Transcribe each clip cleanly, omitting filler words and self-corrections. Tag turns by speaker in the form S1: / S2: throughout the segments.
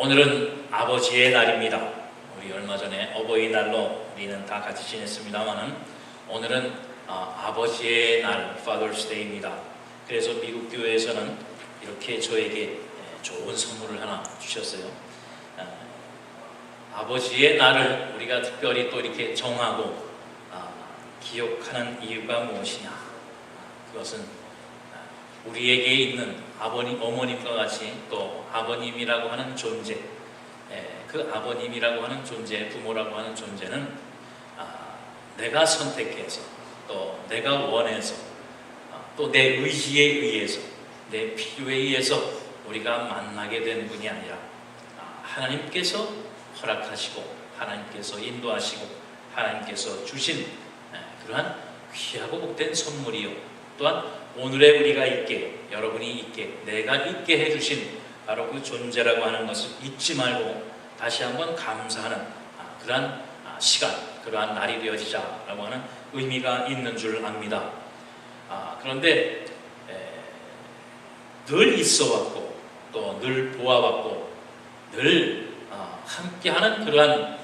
S1: 오늘은 아버지의 날입니다. 우리 얼마 전에 어버이날로 우리는 다 같이 지냈습니다만은 오늘은 아버지의 날, Father's Day입니다. 그래서 미국 교회에서는 이렇게 저에게 좋은 선물을 하나 주셨어요. 아버지의 날을 우리가 특별히 또 이렇게 정하고 기억하는 이유가 무엇이냐? 그것은 우리에게 있는 아버님, 어머님과 같이 또 아버님이라고 하는 존재, 그 아버님이라고 하는 존재, 부모라고 하는 존재는 내가 선택해서 또 내가 원해서 또 내 의지에 의해서 내 필요에 의해서 우리가 만나게 된 분이 아니라 하나님께서 허락하시고 하나님께서 인도하시고 하나님께서 주신 그러한 귀하고 복된 선물이요, 또한 오늘의 우리가 있게, 여러분이 있게, 내가 있게 해주신 바로 그 존재라고 하는 것을 잊지 말고 다시 한번 감사하는 그러한 시간, 그러한 날이 되어지자라고 하는 의미가 있는 줄 압니다. 그런데 늘 있어왔고 또 늘 보아왔고 늘 함께하는 그러한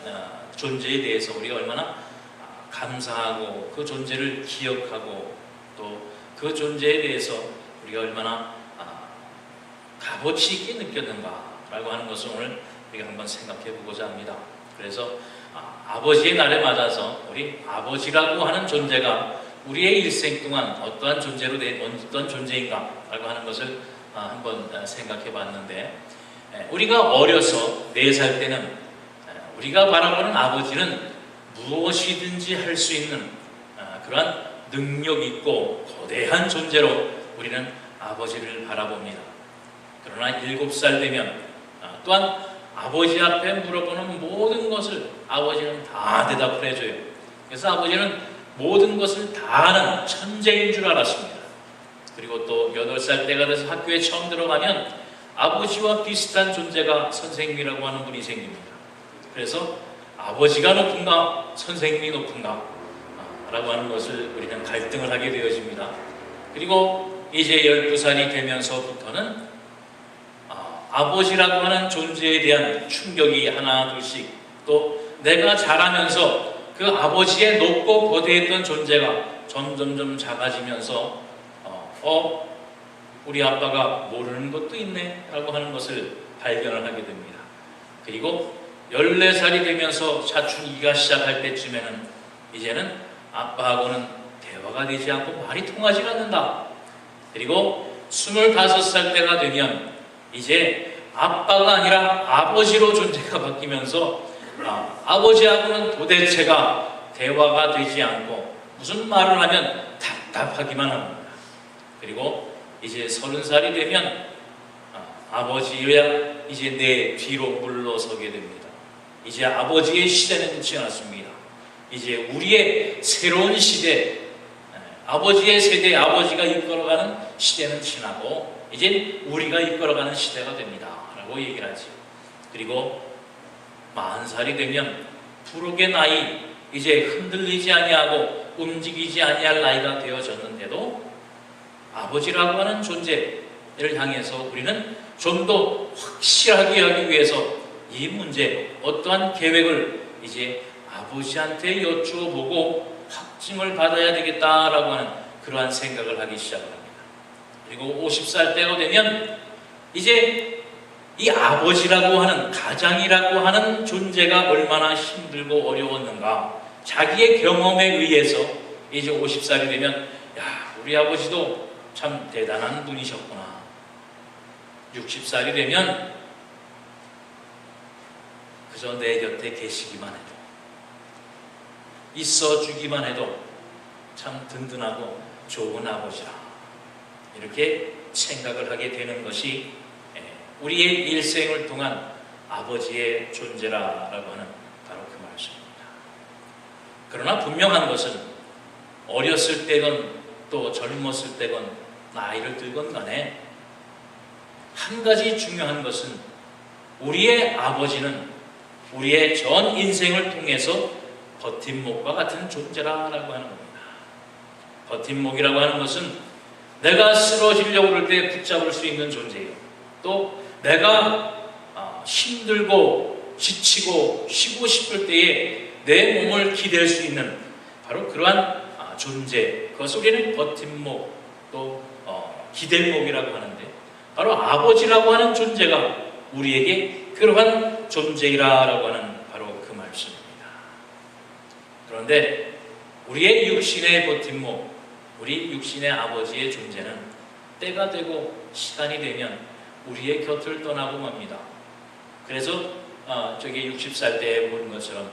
S1: 존재에 대해서 우리가 얼마나 감사하고 그 존재를 기억하고 또 그 존재에 대해서 우리가 얼마나 값어치 있게 느꼈는가라고 하는 것을 오늘 우리가 한번 생각해 보고자 합니다. 그래서 아버지의 날에 맞아서 우리 아버지라고 하는 존재가 우리의 일생 동안 어떠한 존재로 어떤 존재인가라고 하는 것을 한번 생각해 봤는데, 우리가 어려서 4살 때는 우리가 바라보는 아버지는 무엇이든지 할 수 있는 그러한 능력 있고 거대한 존재로 우리는 아버지를 바라봅니다. 그러나 7살 되면 또한 아버지 앞에 물어보는 모든 것을 아버지는 다 대답을 해줘요. 그래서 아버지는 모든 것을 다 아는 천재인 줄 알았습니다. 그리고 또 8살 때가 돼서 학교에 처음 들어가면 아버지와 비슷한 존재가 선생님이라고 하는 분이 생깁니다. 그래서 아버지가 높은가 선생님이 높은가 라고 하는 것을 우리는 갈등을 하게 되어집니다. 그리고 이제 12살이 되면서부터는 아버지라고 하는 존재에 대한 충격이 하나 둘씩, 또 내가 자라면서 그 아버지의 높고 거대했던 존재가 점점점 작아지면서 우리 아빠가 모르는 것도 있네 라고 하는 것을 발견을 하게 됩니다. 그리고 14살이 되면서 사춘기가 시작할 때쯤에는 이제는 아빠하고는 대화가 되지 않고 말이 통하지 않는다. 그리고 25살 때가 되면 이제 아빠가 아니라 아버지로 존재가 바뀌면서 아버지하고는 도대체가 대화가 되지 않고 무슨 말을 하면 답답하기만 합니다. 그리고 이제 30살이 되면 아버지야 이제 내 뒤로 물러서게 됩니다. 이제 아버지의 시대는 지났습니다. 이제 우리의 새로운 시대, 아버지의 세대, 아버지가 이끌어가는 시대는 지나고 이제 우리가 이끌어가는 시대가 됩니다 라고 얘기를 하죠. 그리고 40살이 되면 부록의 나이, 이제 흔들리지 아니하고 움직이지 아니할 나이가 되어졌는데도 아버지라고 하는 존재를 향해서 우리는 좀 더 확실하게 하기 위해서 이 문제, 어떠한 계획을 이제 아버지한테 여쭈어보고 확증을 받아야 되겠다라고 하는 그러한 생각을 하기 시작합니다. 그리고 50살 때가 되면 이제 이 아버지라고 하는, 가장이라고 하는 존재가 얼마나 힘들고 어려웠는가, 자기의 경험에 의해서 이제 50살이 되면 우리 아버지도 참 대단한 분이셨구나. 60살이 되면 그저 내 곁에 계시기만 해도, 있어주기만 해도 참 든든하고 좋은 아버지라, 이렇게 생각을 하게 되는 것이 우리의 일생을 통한 아버지의 존재라고 하는 바로 그 말씀입니다. 그러나 분명한 것은 어렸을 때건 또 젊었을 때건 나이를 들건 간에 한 가지 중요한 것은 우리의 아버지는 우리의 전 인생을 통해서 버팀목과 같은 존재라고 하는 겁니다. 버팀목이라고 하는 것은 내가 쓰러지려고 그럴 때 붙잡을 수 있는 존재예요. 또 내가 힘들고 지치고 쉬고 싶을 때에 내 몸을 기댈 수 있는 바로 그러한 존재, 그것을 우리는 버팀목 또 기댈목이라고 하는데, 바로 아버지라고 하는 존재가 우리에게 그러한 존재이라고 하는 바로 그 말씀입니다. 그런데 우리의 육신의 버팀목, 우리 육신의 아버지의 존재는 때가 되고 시간이 되면 우리의 곁을 떠나고 맙니다. 그래서 저기 60살 때에 보는 것처럼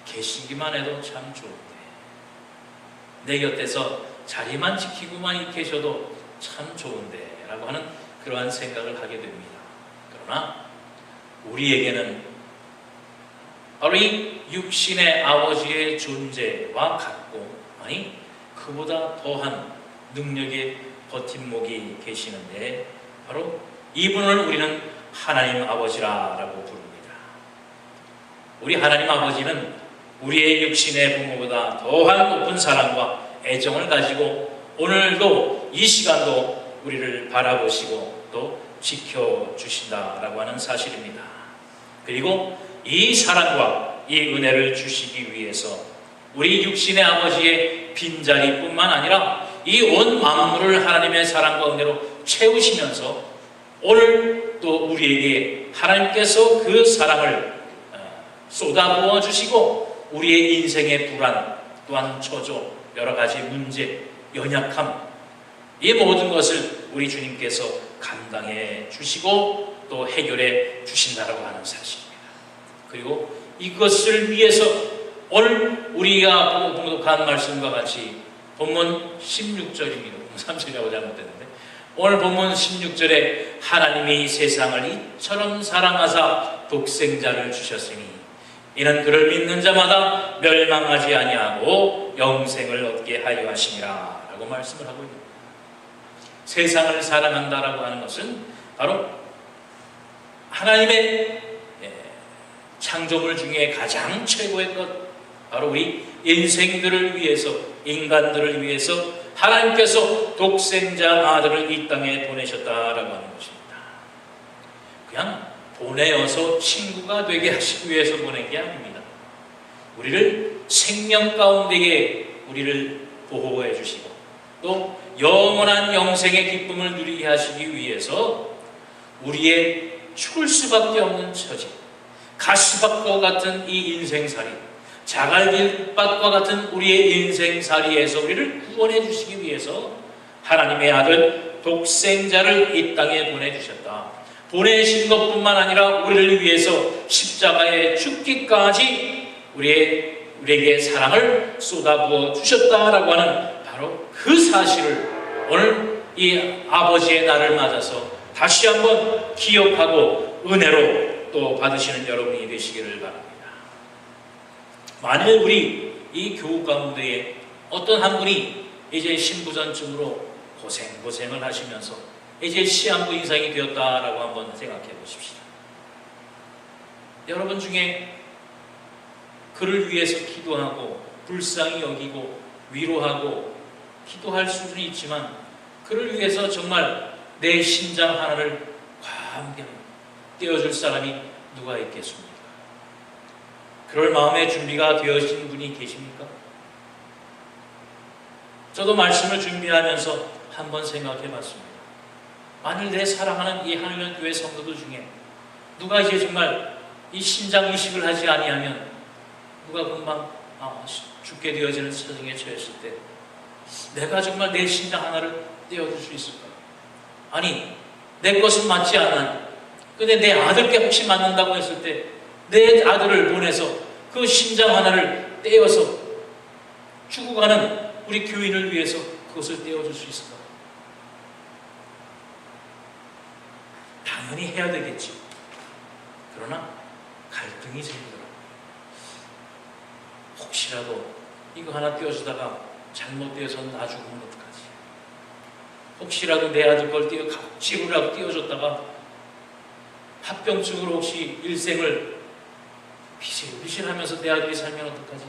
S1: 계시기만 해도 참 좋은데, 내 곁에서 자리만 지키고만 계셔도 참 좋은데 라고 하는 그러한 생각을 하게 됩니다. 그러나 우리에게는 바로 이 육신의 아버지의 존재와 같고, 아니 그보다 더한 능력의 버팀목이 계시는데, 바로 이분을 우리는 하나님 아버지라고 부릅니다. 우리 하나님 아버지는 우리의 육신의 부모보다 더한 높은 사랑과 애정을 가지고 오늘도 이 시간도 우리를 바라보시고 또 지켜주신다라고 하는 사실입니다. 그리고 이 사랑과 이 은혜를 주시기 위해서 우리 육신의 아버지의 빈자리뿐만 아니라 이 온 만물을 하나님의 사랑과 은혜로 채우시면서 오늘 또 우리에게 하나님께서 그 사랑을 쏟아부어 주시고 우리의 인생의 불안, 또한 초조, 여러 가지 문제, 연약함, 이 모든 것을 우리 주님께서 감당해 주시고 또 해결해 주신다라고 하는 사실입니다. 그리고 이것을 위해서 오늘 우리가 봉독한 말씀과 같이 본문 16절입니다. 3절이라고 잘못됐는데, 오늘 본문 16절에 하나님이 세상을 이처럼 사랑하사 독생자를 주셨으니 이는 그를 믿는 자마다 멸망하지 아니하고 영생을 얻게 하려 하심이라 라고 말씀을 하고 있습니다. 세상을 사랑한다라고 하는 것은 바로 하나님의 창조물 중에 가장 최고의 것, 바로 우리 인생들을 위해서, 인간들을 위해서 하나님께서 독생자 아들을 이 땅에 보내셨다라고 하는 것입니다. 그냥 보내어서 친구가 되게 하시기 위해서 보낸 게 아닙니다. 우리를 생명 가운데에 우리를 보호해 주시고 또 영원한 영생의 기쁨을 누리게 하시기 위해서 우리의 죽을 수밖에 없는 처지, 가시밭과 같은 이 인생살이, 자갈길밭과 같은 우리의 인생살이에서 우리를 구원해 주시기 위해서 하나님의 아들 독생자를 이 땅에 보내주셨다. 보내신 것뿐만 아니라 우리를 위해서 십자가에 죽기까지 우리에게 사랑을 쏟아부어 주셨다라고 하는 바로 그 사실을 오늘 이 아버지의 날을 맞아서 다시 한번 기억하고 은혜로 또 받으시는 여러분이 되시기를 바랍니다. 만일 우리 이 교우 가운데에 어떤 한 분이 이제 신부전증으로 고생을 하시면서 이제 시한부 인상이 되었다라고 한번 생각해 보십시다. 여러분 중에 그를 위해서 기도하고 불쌍히 여기고 위로하고 기도할 수는 있지만 그를 위해서 정말 내 심장 하나를 과감하게 떼어줄 사람이 누가 있겠습니까? 그럴 마음의 준비가 되어진 분이 계십니까? 저도 말씀을 준비하면서 한번 생각해 봤습니다. 만일 내 사랑하는 이 하늘연 교회 성도들 중에 누가 이제 정말 이 신장 이식을 하지 아니하면 누가 금방 죽게 되어지는 처정에 처했을 때 내가 정말 내 신장 하나를 떼어줄 수 있을까? 아니, 내 것은 맞지 않아. 근데 내 아들께 혹시 맞는다고 했을 때 내 아들을 보내서 그 신장 하나를 떼어서 죽어가는 우리 교인을 위해서 그것을 떼어줄 수 있을까? 당연히 해야 되겠지. 그러나 갈등이 생기더라고요. 혹시라도 이거 하나 떼어주다가 잘못되어서 나 죽으면 어떡하지? 혹시라도 내 아들 걸 지구라고 떼어줬다가 합병증으로 혹시 일생을 비실비실하면서 내 아들이 살면 어떡하지?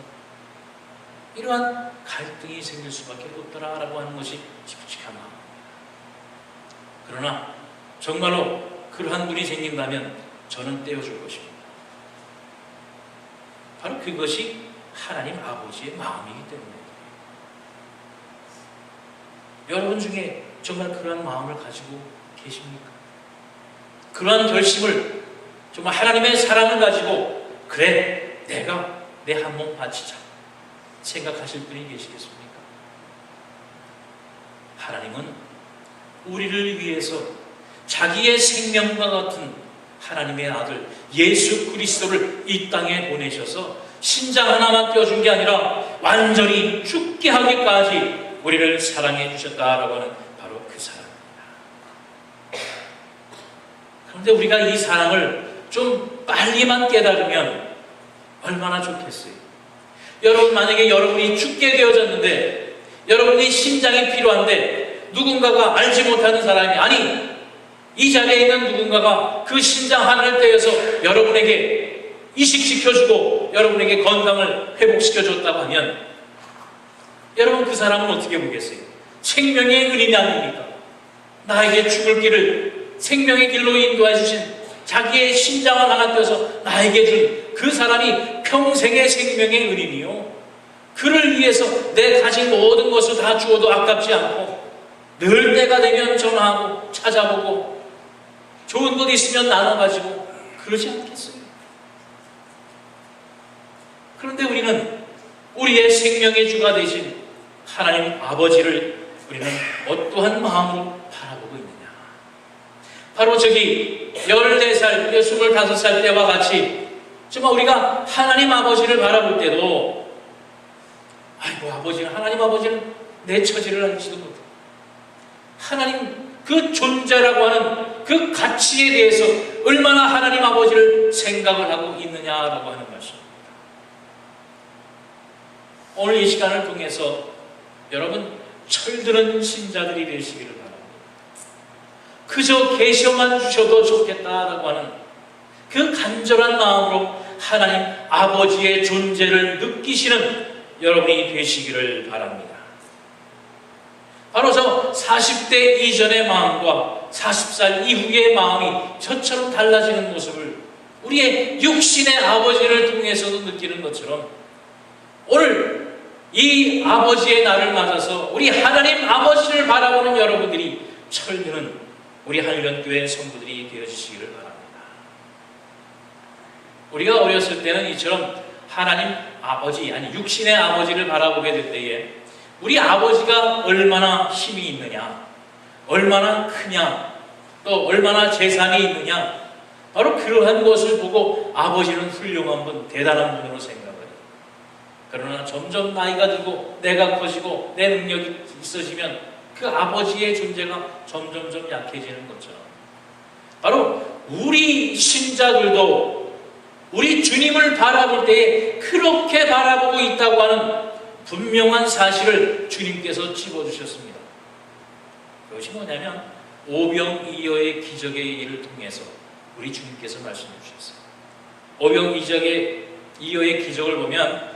S1: 이러한 갈등이 생길 수밖에 없더라라고 하는 것이 칙칙한 마음. 그러나 정말로 그러한 분이 생긴다면 저는 떼어줄 것입니다. 바로 그것이 하나님 아버지의 마음이기 때문에 여러분 중에 정말 그러한 마음을 가지고 계십니까? 그러한 결심을 정말 하나님의 사랑을 가지고 그래 내가 내 한 몸 바치자 생각하실 분이 계시겠습니까? 하나님은 우리를 위해서 자기의 생명과 같은 하나님의 아들 예수 그리스도를 이 땅에 보내셔서 신장 하나만 떼어준 게 아니라 완전히 죽게 하기까지 우리를 사랑해 주셨다라고 하는 바로 그 사랑입니다. 그런데 우리가 이 사랑을 좀 빨리만 깨달으면 얼마나 좋겠어요. 여러분 만약에 여러분이 죽게 되어졌는데 여러분이 신장이 필요한데 누군가가 알지 못하는 사람이 아니 이 자리에 있는 누군가가 그 신장 하나를 떼어서 여러분에게 이식시켜주고 여러분에게 건강을 회복시켜줬다고 하면 여러분 그 사람은 어떻게 보겠어요? 생명의 은인이 아닙니까? 나에게 죽을 길을 생명의 길로 인도해 주신 자기의 신장을 하나 떼어서 나에게 준 그 사람이 평생의 생명의 은인이요. 그를 위해서 내 가진 모든 것을 다 주어도 아깝지 않고 늘 때가 되면 전화하고 찾아보고 좋은 것 있으면 나눠가지고 그러지 않겠어요? 그런데 우리는 우리의 생명의 주가 되신 하나님 아버지를 우리는 어떠한 마음으로 바라보고 있느냐? 바로 저기 14살, 25살 때와 같이 정말 우리가 하나님 아버지를 바라볼 때도 아이고 아버지는 하나님 아버지는 내 처지를 알지도 못해. 하나님 그 존재라고 하는 그 가치에 대해서 얼마나 하나님 아버지를 생각을 하고 있느냐라고 하는 말씀입니다. 오늘 이 시간을 통해서 여러분 철드는 신자들이 되시기를 바랍니다. 그저 계셔만 주셔도 좋겠다라고 하는 그 간절한 마음으로 하나님 아버지의 존재를 느끼시는 여러분이 되시기를 바랍니다. 바로 저 40대 이전의 마음과 40살 이후의 마음이 저처럼 달라지는 모습을 우리의 육신의 아버지를 통해서도 느끼는 것처럼 오늘 이 아버지의 날을 맞아서 우리 하나님 아버지를 바라보는 여러분들이 철드는 우리 한일연교회 성도들이 되어주시기를 바랍니다. 우리가 어렸을 때는 이처럼 하나님 아버지, 아니 육신의 아버지를 바라보게 될 때에 우리 아버지가 얼마나 힘이 있느냐, 얼마나 크냐, 또 얼마나 재산이 있느냐, 바로 그러한 것을 보고 아버지는 훌륭한 분, 대단한 분으로 생각을 해요. 그러나 점점 나이가 들고 내가 커지고 내 능력이 있어지면 그 아버지의 존재가 점점점 약해지는 것처럼 바로 우리 신자들도 우리 주님을 바라볼 때에 그렇게 바라보고 있다고 하는 분명한 사실을 주님께서 집어주셨습니다. 그것이 뭐냐면 오병이어의 기적의 일을 통해서 우리 주님께서 말씀해 주셨어요. 오병이어의 기적을 보면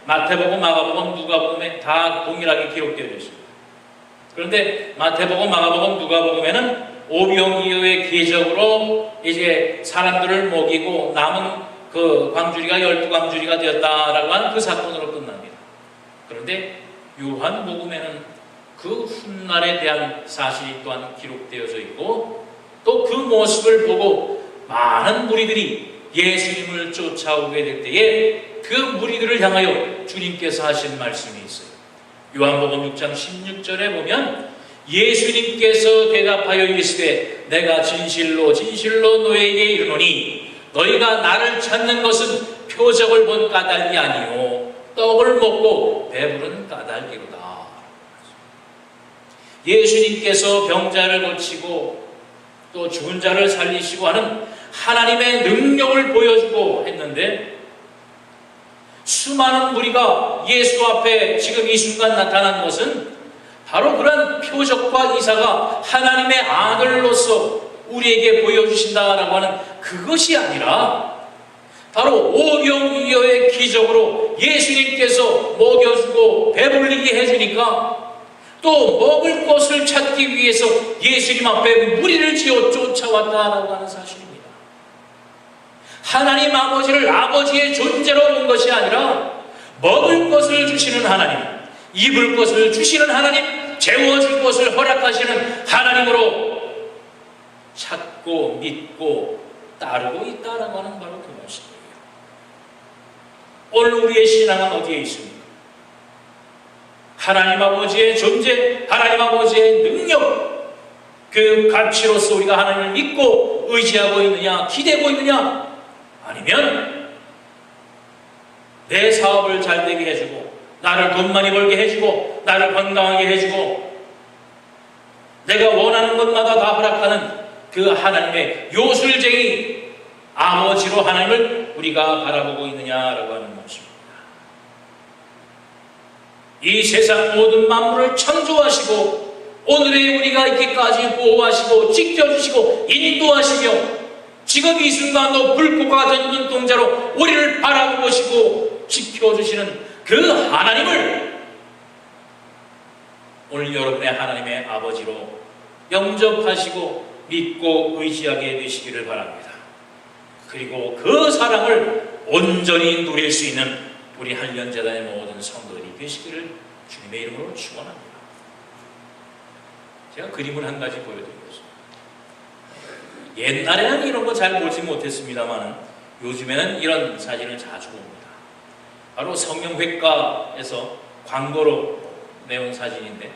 S1: 마태복음, 마가복음, 누가복음에 다 동일하게 기록되어 있습니다. 그런데 마태복음, 마가복음, 누가복음에는 오병이어의 기적으로 이제 사람들을 먹이고 남은 그 광주리가 12광주리가 되었다라고 하는 그 사건으로 끝납니다. 그런데 요한복음에는 그 훗날에 대한 사실이 또한 기록되어져 있고 또 그 모습을 보고 많은 무리들이 예수님을 쫓아오게 될 때에 그 무리들을 향하여 주님께서 하신 말씀이 있어요. 요한복음 6장 16절에 보면 예수님께서 대답하여 이르시되 내가 진실로 진실로 너에게 이르노니 너희가 나를 찾는 것은 표적을 본 까닭이 아니요 떡을 먹고 배부른 까닭이로다. 예수님께서 병자를 고치고 또 죽은 자를 살리시고 하는 하나님의 능력을 보여주고 했는데 수많은 무리가 예수 앞에 지금 이 순간 나타난 것은 바로 그런 표적과 이사가 하나님의 아들로서 우리에게 보여주신다라고 하는 그것이 아니라 바로 오병이어의 기적으로 예수님께서 먹여주고 배불리게 해주니까 또 먹을 것을 찾기 위해서 예수님 앞에 무리를 지어 쫓아왔다라고 하는 사실입니다. 하나님 아버지를 아버지의 존재로 본 것이 아니라 먹을 것을 주시는 하나님, 입을 것을 주시는 하나님, 재워줄 것을 허락하시는 하나님으로 찾고 믿고 따르고 있다라고 하는 바로 그 모습이에요. 오늘 우리의 신앙은 어디에 있습니까? 하나님 아버지의 존재, 하나님 아버지의 능력, 그 가치로서 우리가 하나님을 믿고 의지하고 있느냐, 기대고 있느냐, 아니면 내 사업을 잘 되게 해주고 나를 돈 많이 벌게 해주고 나를 건강하게 해주고 내가 원하는 것마다 다 허락하는 그 하나님의 요술쟁이 아버지로 하나님을 우리가 바라보고 있느냐라고 하는 것입니다. 이 세상 모든 만물을 창조하시고 오늘의 우리가 있기까지 보호하시고 지켜주시고 인도하시며 지금 이 순간도 불꽃과 같은 눈동자로 우리를 바라보시고 지켜주시는 그 하나님을 오늘 여러분의 하나님의 아버지로 영접하시고 믿고 의지하게 되시기를 바랍니다. 그리고 그 사랑을 온전히 누릴 수 있는 우리 한련재단의 모든 성도들이 되시기를 주님의 이름으로 축원합니다. 제가 그림을 한 가지 보여드리겠습니다. 옛날에는 이런 거 잘 보지 못했습니다만 요즘에는 이런 사진을 자주 봅니다. 바로 성경회과에서 광고로 내온 사진인데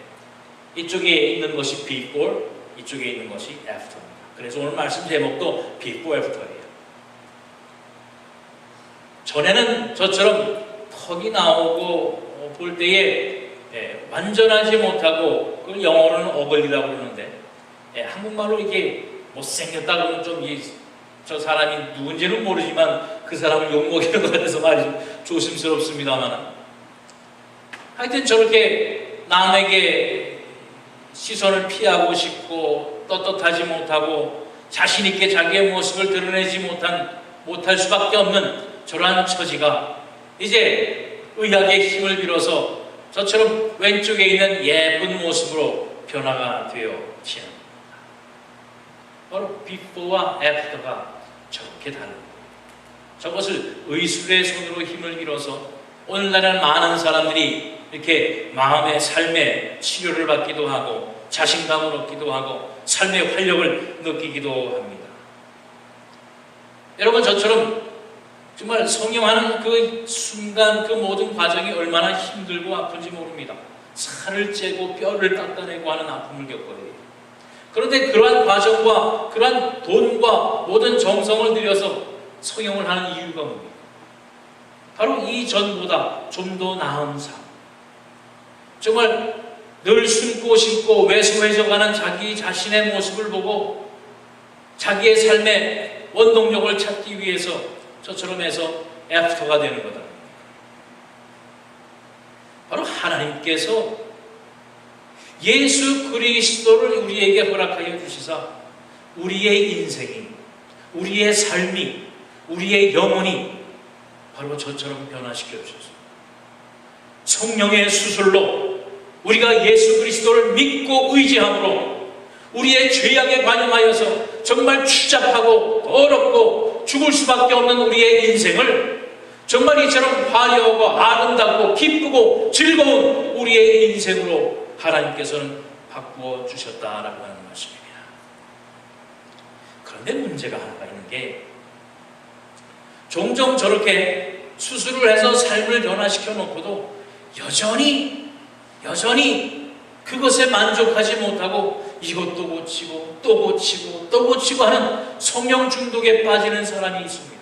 S1: 이쪽에 있는 것이 before, 이쪽에 있는 것이 after입니다. 그래서 오늘 말씀 제목도 before, after예요. 전에는 저처럼 턱이 나오고 볼 때에 완전하지 못하고 그걸 영어로는 어글리라고 그러는데 한국말로 이게 못생겼다 그러면 좀 저 사람이 누군지는 모르지만 그 사람을 욕먹이는 것 같아서 말이 좀 조심스럽습니다만 하여튼 저렇게 남에게 시선을 피하고 싶고 떳떳하지 못하고 자신있게 자기의 모습을 드러내지 못할 수밖에 없는 저러한 처지가 이제 의학의 힘을 빌어서 저처럼 왼쪽에 있는 예쁜 모습으로 변화가 되어지는 바로 before와 after가 저렇게 다릅니다. 저것을 의술의 손으로 힘을 빌어서 오늘날에는 많은 사람들이 이렇게 마음의 삶의 치료를 받기도 하고 자신감을 얻기도 하고 삶의 활력을 느끼기도 합니다. 여러분 저처럼 정말 성령하는 그 순간 그 모든 과정이 얼마나 힘들고 아픈지 모릅니다. 살을 째고 뼈를 깎아내고 하는 아픔을 겪어야 돼요. 그런데 그러한 과정과 그러한 돈과 모든 정성을 들여서 성령을 하는 이유가 뭡니까? 바로 이전보다 좀 더 나은 삶. 정말 늘 숨고 싶고 왜소해져가는 자기 자신의 모습을 보고 자기의 삶의 원동력을 찾기 위해서 저처럼 해서 애프터가 되는 거다. 바로 하나님께서 예수 그리스도를 우리에게 허락하여 주시사 우리의 인생이, 우리의 삶이, 우리의 영혼이 바로 저처럼 변화시켜 주셨습니다. 성령의 수술로 우리가 예수 그리스도를 믿고 의지함으로 우리의 죄악에 관여하여서 정말 추잡하고 더럽고 죽을 수밖에 없는 우리의 인생을 정말 이처럼 화려하고 아름답고 기쁘고 즐거운 우리의 인생으로 하나님께서는 바꾸어 주셨다라고 하는 말씀입니다. 그런데 문제가 하나가 있는 게 종종 저렇게 수술을 해서 삶을 변화시켜 놓고도 여전히 그것에 만족하지 못하고 이것도 고치고 또 고치고 또 고치고 하는 성령 중독에 빠지는 사람이 있습니다.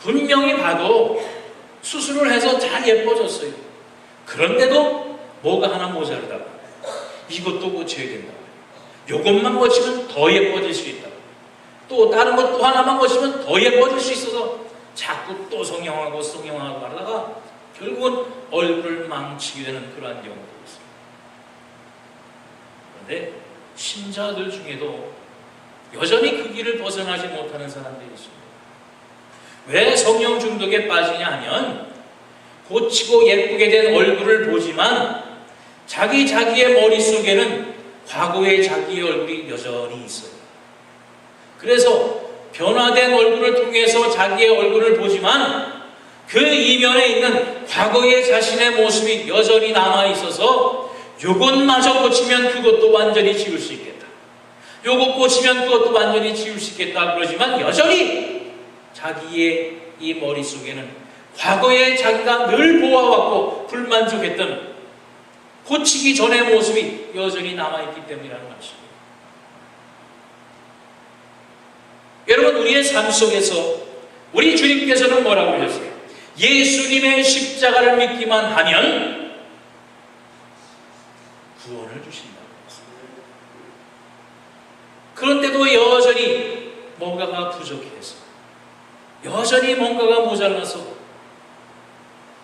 S1: 분명히 봐도 수술을 해서 잘 예뻐졌어요. 그런데도 뭐가 하나 모자르다고. 이것도 고쳐야 된다고. 이것만 고치면 더 예뻐질 수 있다고. 또 다른 것 또 하나만 고치면 더 예뻐질 수 있어서 자꾸 또 성형하고 하다가 결국은 얼굴을 망치게 되는 그러한 경우도 있습니다. 그런데 신자들 중에도 여전히 그 길을 벗어나지 못하는 사람들이 있습니다. 왜 성령 중독에 빠지냐 하면 고치고 예쁘게 된 얼굴을 보지만 자기의 머릿속에는 과거의 자기의 얼굴이 여전히 있어요. 그래서 변화된 얼굴을 통해서 자기의 얼굴을 보지만 그 이면에 있는 과거의 자신의 모습이 여전히 남아있어서 요것마저 고치면 그것도 완전히 지울 수 있겠다. 요것 고치면 그것도 완전히 지울 수 있겠다. 그러지만 여전히 자기의 이 머릿속에는 과거에 자기가 늘 보아왔고 불만족했던 고치기 전의 모습이 여전히 남아있기 때문이라는 말씀입니다. 여러분, 우리의 삶 속에서 우리 주님께서는 뭐라고 하셨어요? 예수님의 십자가를 믿기만 하면 구원을 주신다고. 그런데도 여전히 뭔가가 부족해서, 여전히 뭔가가 모자라서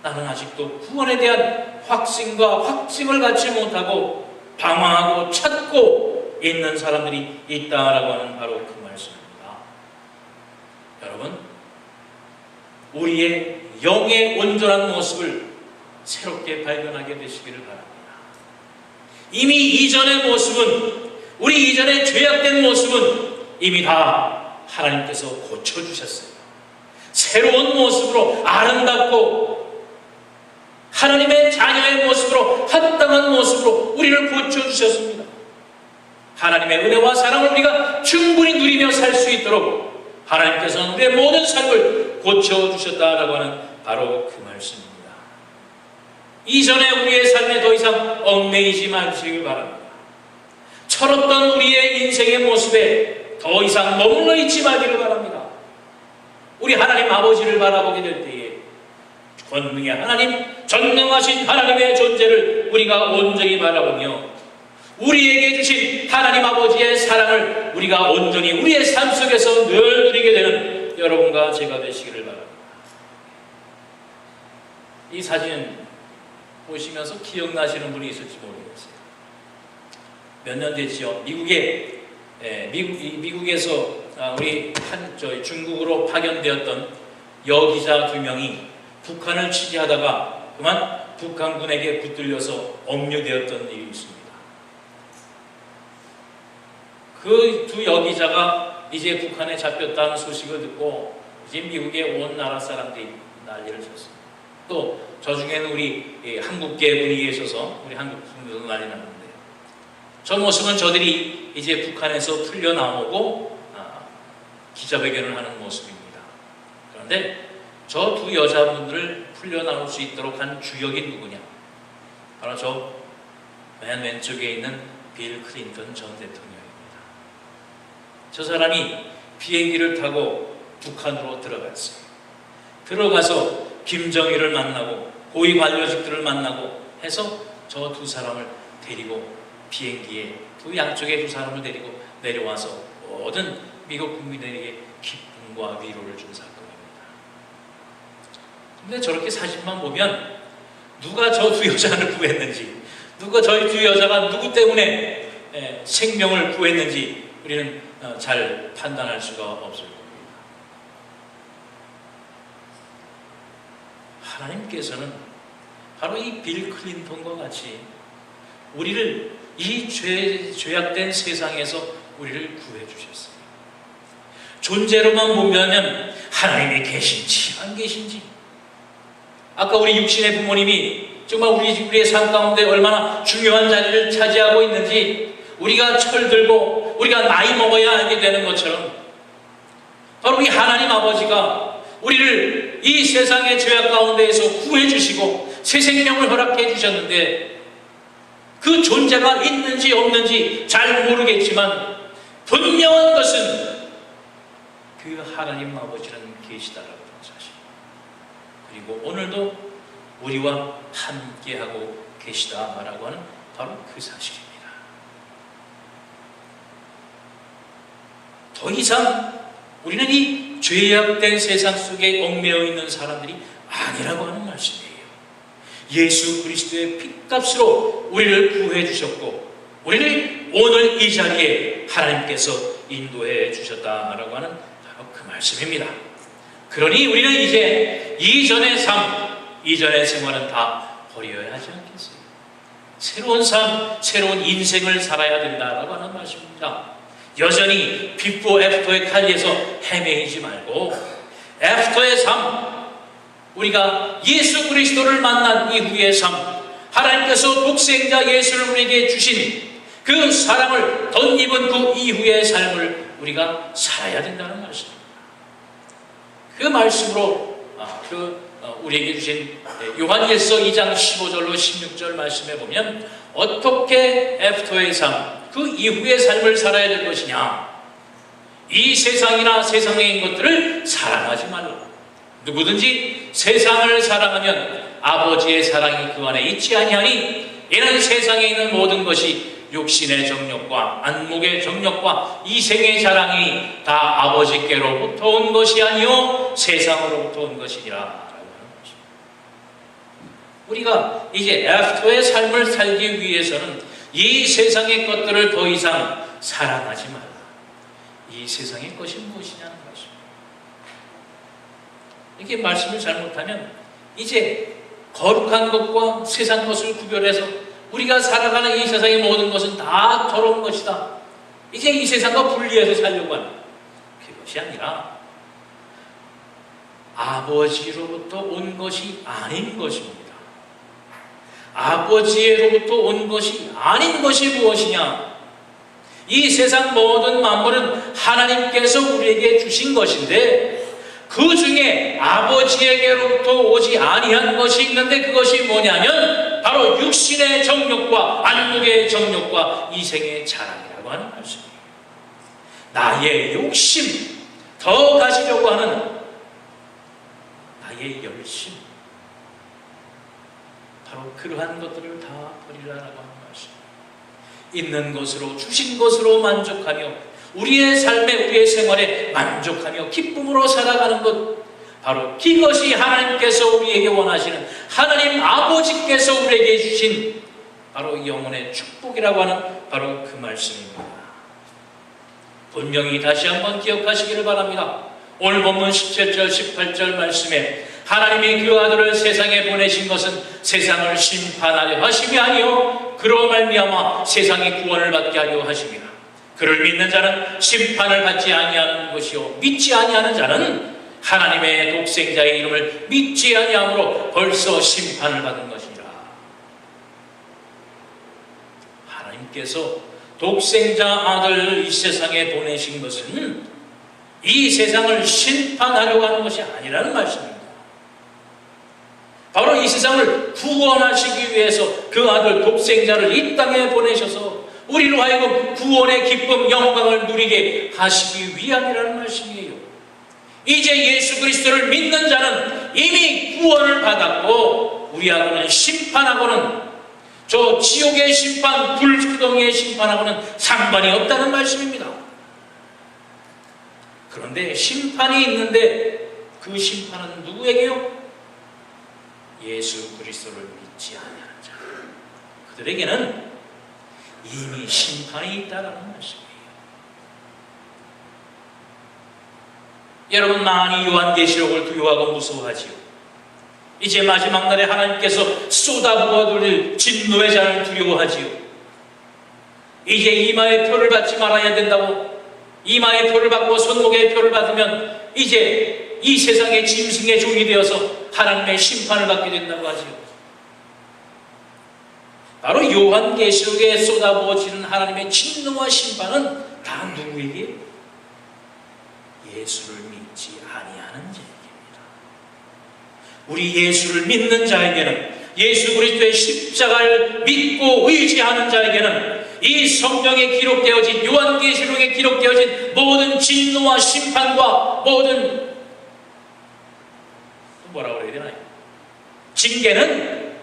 S1: 나는 아직도 구원에 대한 확신과 확증을 갖지 못하고 방황하고 찾고 있는 사람들이 있다라고 하는 바로 그 말씀입니다. 여러분, 우리의 영의 온전한 모습을 새롭게 발견하게 되시기를 바랍니다. 이미 이전의 모습은, 우리 이전의 죄악된 모습은 이미 다 하나님께서 고쳐주셨어요. 새로운 모습으로 아름답고 하나님의 자녀의 모습으로 합당한 모습으로 우리를 고쳐주셨습니다. 하나님의 은혜와 사랑을 우리가 충분히 누리며 살 수 있도록 하나님께서는 우리의 모든 삶을 고쳐주셨다라고 하는 바로 그 말씀입니다. 이전에 우리의 삶에 더 이상 얽매이지 마시길 바랍니다. 철없던 우리의 인생의 모습에 더 이상 머물러 있지 말기를 바랍니다. 우리 하나님 아버지를 바라보게 될 때에 권능의 하나님, 전능하신 하나님의 존재를 우리가 온전히 바라보며 우리에게 주신 하나님 아버지의 사랑을 우리가 온전히 우리의 삶 속에서 늘 누리게 되는 여러분과 제가 되시기를 바랍니다. 이 사진 보시면서 기억나시는 분이 있을지 모르겠어요. 몇 년 됐지요. 미국에서 우리 중국으로 파견되었던 여기자 2명이 북한을 취재하다가 그만 북한군에게 붙들려서 억류되었던 일이 있습니다. 그 두 여기자가 이제 북한에 잡혔다는 소식을 듣고 이제 미국에 온 나라 사람들이 난리를 쳤습니다. 또 저 중에는 우리 한국계 분이 계셔서 우리 한국 분들도 난리 났는데, 저 모습은 저들이 이제 북한에서 풀려나오고 기자회견을 하는 모습입니다. 그런데 저 두 여자분들을 풀려나올 수 있도록 한 주역이 누구냐? 바로 저 맨 왼쪽에 있는 빌 클린턴 전 대통령입니다. 저 사람이 비행기를 타고 북한으로 들어갔어요. 들어가서 김정일을 만나고 고위 관료직들을 만나고 해서 저 두 사람을 데리고 비행기에 두 양쪽에 두 사람을 데리고 내려와서 모든 미국 국민들에게 기쁨과 위로를 준 사건입니다. 근데 저렇게 사진만 보면 누가 저 두 여자를 구했는지, 누가 저희 두 여자가 누구 때문에 생명을 구했는지 우리는 잘 판단할 수가 없을 겁니다. 하나님께서는 바로 이 빌 클린턴과 같이 우리를 이 죄악된 세상에서 우리를 구해 주셨어요. 존재로만 보면 하나님이 계신지 안 계신지, 아까 우리 육신의 부모님이 정말 우리의 삶 가운데 얼마나 중요한 자리를 차지하고 있는지 우리가 철들고 우리가 나이 먹어야 알게 되는 것처럼, 바로 우리 하나님 아버지가 우리를 이 세상의 죄악 가운데에서 구해주시고 새 생명을 허락해 주셨는데, 그 존재가 있는지 없는지 잘 모르겠지만 분명한 것은 그 하나님 아버지는 계시다라는 사실, 그리고 오늘도 우리와 함께하고 계시다라고 하는 바로 그 사실입니다. 더 이상 우리는 이 죄악된 세상 속에 얽매여 있는 사람들이 아니라고 하는 말씀이에요. 예수 그리스도의 핏값으로 우리를 구해 주셨고 우리를 오늘 이 자리에 하나님께서 인도해 주셨다라고 하는 바로 그 말씀입니다. 그러니 우리는 이제 이전의 삶, 이전의 생활은 다 버려야 하지 않겠어요? 새로운 삶, 새로운 인생을 살아야 된다라고 하는 말씀입니다. 여전히 비포 애프터의 칼리에서 헤매이지 말고 애프터의 삶, 우리가 예수 그리스도를 만난 이후의 삶, 하나님께서 독생자 예수를 우리에게 주신 그 사랑을 덧입은 그 이후의 삶을 우리가 살아야 된다는 말씀입니다. 그 말씀으로 우리에게 주신 요한일서 2장 15절로 16절 말씀에 보면 어떻게 애프터의 삶, 그 이후의 삶을 살아야 될 것이냐. 이 세상이나 세상에 있는 것들을 사랑하지 말라. 누구든지 세상을 사랑하면 아버지의 사랑이 그 안에 있지 아니하니 이는 세상에 있는 모든 것이 육신의 정욕과 안목의 정욕과 이생의 자랑이 다 아버지께로부터 온 것이 아니요 세상으로부터 온 것이니라. 우리가 이제 애프터의 삶을 살기 위해서는 이 세상의 것들을 더 이상 사랑하지 말라. 이 세상의 것이 무엇이냐는 것입니다. 이렇게 말씀을 잘못하면 이제 거룩한 것과 세상 것을 구별해서 우리가 살아가는 이 세상의 모든 것은 다 더러운 것이다. 이제 이 세상과 분리해서 살려고 하는 그것이 아니라 아버지로부터 온 것이 아닌 것입니다. 아버지로부터 온 것이 아닌 것이 무엇이냐? 이 세상 모든 만물은 하나님께서 우리에게 주신 것인데 그 중에 아버지에게로부터 오지 아니한 것이 있는데 그것이 뭐냐면 바로 육신의 정욕과 안목의 정욕과 이생의 자랑이라고 하는 말씀이에요. 나의 욕심, 더 가지려고 하는 나의 열심, 바로 그러한 것들을 다 버리라라고 하는 말씀이에요. 있는 것으로 주신 것으로 만족하며 우리의 삶에 우리의 생활에 만족하며 기쁨으로 살아가는 것, 바로 이것이 하나님께서 우리에게 원하시는 하나님 아버지께서 우리에게 주신 바로 영혼의 축복이라고 하는 바로 그 말씀입니다. 분명히 다시 한번 기억하시기를 바랍니다. 오늘 본문 17절 18절 말씀에 하나님이 그 아들을 세상에 보내신 것은 세상을 심판하려 하심이 아니요 그로 말미암아 세상이 구원을 받게 하려 하심이라. 그를 믿는 자는 심판을 받지 아니하는 것이요 믿지 아니하는 자는 하나님의 독생자의 이름을 믿지 아니함으로 벌써 심판을 받은 것이라. 하나님께서 독생자 아들을 이 세상에 보내신 것은 이 세상을 심판하려고 하는 것이 아니라는 말씀입니다. 바로 이 세상을 구원하시기 위해서 그 아들 독생자를 이 땅에 보내셔서 우리로 하여금 구원의 기쁨, 영광을 누리게 하시기 위함이라는 말씀이에요. 이제 예수 그리스도를 믿는 자는 이미 구원을 받았고 우리하고는 심판하고는 저 지옥의 심판, 불구덩이의 심판하고는 상관이 없다는 말씀입니다. 그런데 심판이 있는데 그 심판은 누구에게요? 예수 그리스도를 믿지 아니하는 자, 그들에게는 이미 심판이 있다는 말씀이에요. 여러분 많이 요한계시록을 두려워하고 무서워하지요. 이제 마지막 날에 하나님께서 쏟아부어드릴 진노의 잔을 두려워하지요. 이제 이마의 표를 받지 말아야 된다고, 이마의 표를 받고 손목의 표를 받으면 이제 이 세상의 짐승의 종이 되어서 하나님의 심판을 받게 된다고 하지요. 바로 요한계시록에 쏟아부어지는 하나님의 진노와 심판은 다 누구에게? 예수를 믿지 아니하는 자에게입니다. 우리 예수를 믿는 자에게는, 예수 그리스도의 십자가를 믿고 의지하는 자에게는 이 성경에 기록되어진, 요한계시록에 기록되어진 모든 진노와 심판과 모든 뭐라고 그래야 되나요? 징계는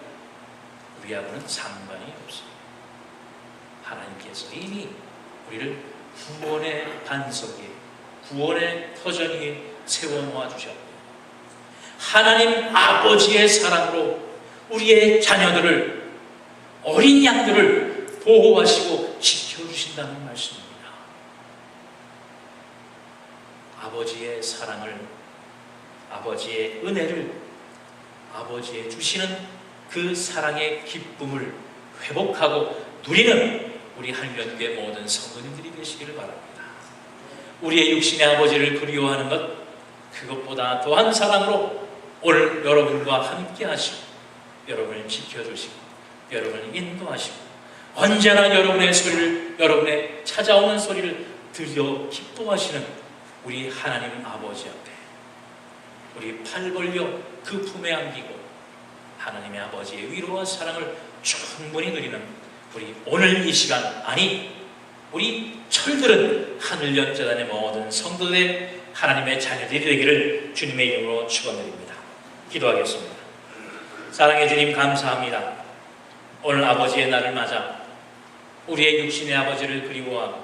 S1: 우리하고는 상관이 없습니다. 하나님께서 이미 우리를 구원의 반석에, 구원의 터전 위에 세워놓아 주셨고 하나님 아버지의 사랑으로 우리의 자녀들을, 어린 양들을 보호하시고 지켜주신다는 말씀입니다. 아버지의 사랑을, 아버지의 은혜를, 아버지의 주시는 그 사랑의 기쁨을 회복하고 누리는 우리 한련교회 모든 성도님들이 되시기를 바랍니다. 우리의 육신의 아버지를 그리워하는 것, 그것보다 더한 사랑으로 오늘 여러분과 함께 하시고 여러분을 지켜주시고 여러분을 인도하시고 언제나 여러분의 소리를, 여러분의 찾아오는 소리를 들려 기뻐하시는 우리 하나님 아버지 앞에 우리 팔 벌려 그 품에 안기고 하나님의 아버지의 위로와 사랑을 충분히 누리는 우리 오늘 이 시간, 아니 우리 철들은 하늘연재단의 모든 성도들의 하나님의 자녀들이 되기를 주님의 이름으로 축원드립니다. 기도하겠습니다. 사랑의 주님, 감사합니다. 오늘 아버지의 날을 맞아 우리의 육신의 아버지를 그리워하고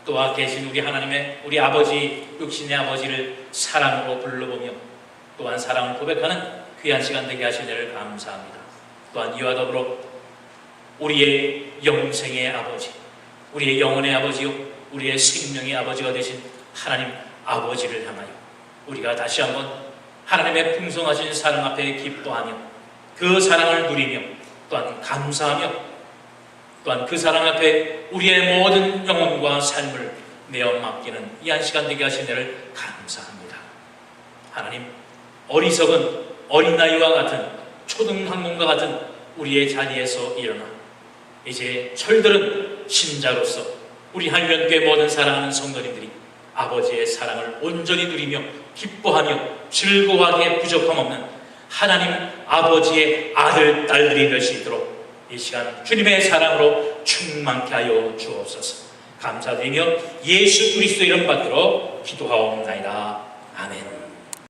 S1: 또한 계신 우리 하나님의 우리 아버지, 육신의 아버지를 사랑으로 불러보며 또한 사랑을 고백하는 귀한 시간 되게 하신 일을 감사합니다. 또한 이와 더불어 우리의 영생의 아버지, 우리의 영혼의 아버지요, 우리의 생명의 아버지가 되신 하나님 아버지를 향하여 우리가 다시 한번 하나님의 풍성하신 사랑 앞에 기뻐하며 그 사랑을 누리며 또한 감사하며 또한 그 사랑 앞에 우리의 모든 영혼과 삶을 내어 맡기는 이 한 시간 되게 하신 일을 감사합니다. 하나님, 어리석은 어린아이와 같은 초등학문과 같은 우리의 자리에서 일어나 이제 철들은 신자로서 우리 한련교회 모든 사랑하는 성도님들이 아버지의 사랑을 온전히 누리며 기뻐하며 즐거워하게 부족함 없는 하나님 아버지의 아들, 딸들이 될 수 있도록 이 시간 주님의 사랑으로 충만케 하여 주옵소서. 감사드리며 예수 그리스도 이름 받들어 기도하옵나이다. 아멘.